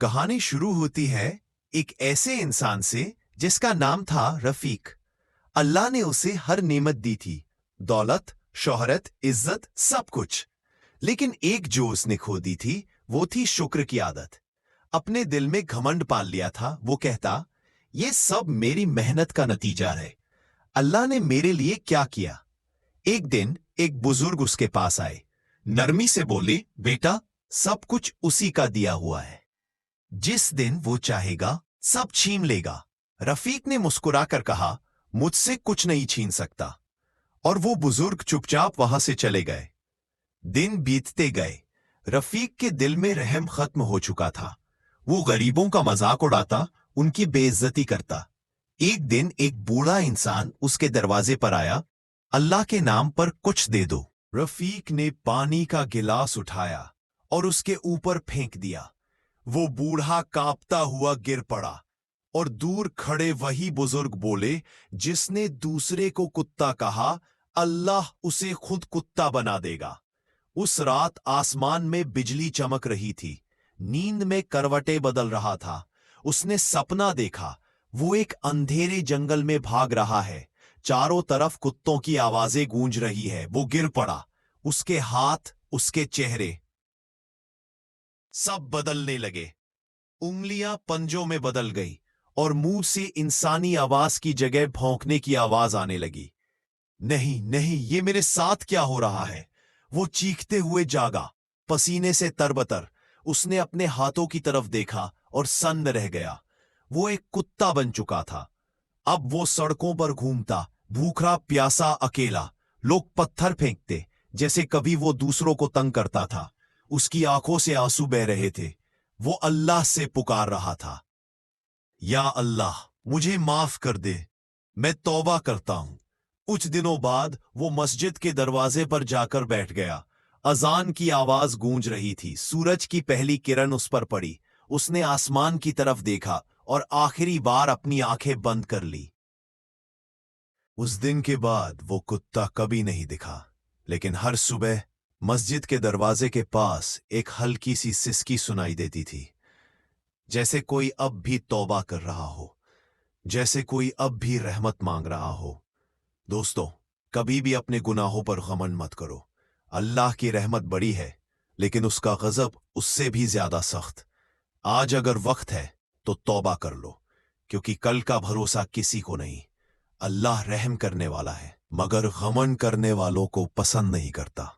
कहानी शुरू होती है एक ऐसे इंसान से जिसका नाम था रफीक। अल्लाह ने उसे हर नेमत दी थी, दौलत, शोहरत, इज्जत, सब कुछ। लेकिन एक जो उसने खो दी थी वो थी शुक्र की आदत। अपने दिल में घमंड पाल लिया था। वो कहता, ये सब मेरी मेहनत का नतीजा है, अल्लाह ने मेरे लिए क्या किया। एक दिन एक बुजुर्ग उसके पास आए, नरमी से बोले, बेटा, सब कुछ उसी का दिया हुआ है, जिस दिन वो चाहेगा सब छीन लेगा। रफीक ने मुस्कुराकर कहा, मुझसे कुछ नहीं छीन सकता। और वो बुजुर्ग चुपचाप वहां से चले गए। दिन बीतते गए। रफीक के दिल में रहम खत्म हो चुका था। वो गरीबों का मजाक उड़ाता, उनकी बेइज्जती करता। एक दिन एक बूढ़ा इंसान उसके दरवाजे पर आया, अल्लाह के नाम पर कुछ दे दो। रफीक ने पानी का गिलास उठाया और उसके ऊपर फेंक दिया। वो बूढ़ा कांपता हुआ गिर पड़ा और दूर खड़े वही बुजुर्ग बोले, जिसने दूसरे को कुत्ता कहा, अल्लाह उसे खुद कुत्ता बना देगा। उस रात आसमान में बिजली चमक रही थी, नींद में करवटें बदल रहा था। उसने सपना देखा, वो एक अंधेरे जंगल में भाग रहा है, चारों तरफ कुत्तों की आवाजें गूंज रही है। वो गिर पड़ा, उसके हाथ, उसके चेहरे सब बदलने लगे। उंगलियां पंजों में बदल गई और मुंह से इंसानी आवाज की जगह भौंकने की आवाज आने लगी। नहीं नहीं, ये मेरे साथ क्या हो रहा है। वो चीखते हुए जागा, पसीने से तरबतर। उसने अपने हाथों की तरफ देखा और सन्न रह गया। वो एक कुत्ता बन चुका था। अब वो सड़कों पर घूमता, भूखा प्यासा अकेला। लोग पत्थर फेंकते, जैसे कभी वो दूसरों को तंग करता था। उसकी आंखों से आंसू बह रहे थे। वो अल्लाह से पुकार रहा था, या अल्लाह, मुझे माफ कर दे, मैं तौबा करता हूं। कुछ दिनों बाद वो मस्जिद के दरवाजे पर जाकर बैठ गया। अजान की आवाज गूंज रही थी, सूरज की पहली किरण उस पर पड़ी। उसने आसमान की तरफ देखा और आखिरी बार अपनी आंखें बंद कर ली। उस दिन के बाद वो कुत्ता कभी नहीं दिखा, लेकिन हर सुबह मस्जिद के दरवाजे के पास एक हल्की सी सिसकी सुनाई देती थी, जैसे कोई अब भी तौबा कर रहा हो, जैसे कोई अब भी रहमत मांग रहा हो। दोस्तों, कभी भी अपने गुनाहों पर गमन मत करो। अल्लाह की रहमत बड़ी है, लेकिन उसका गजब उससे भी ज्यादा सख्त। आज अगर वक्त है तो तौबा कर लो, क्योंकि कल का भरोसा किसी को नहीं। अल्लाह रहम करने वाला है, मगर गमन करने वालों को पसंद नहीं करता।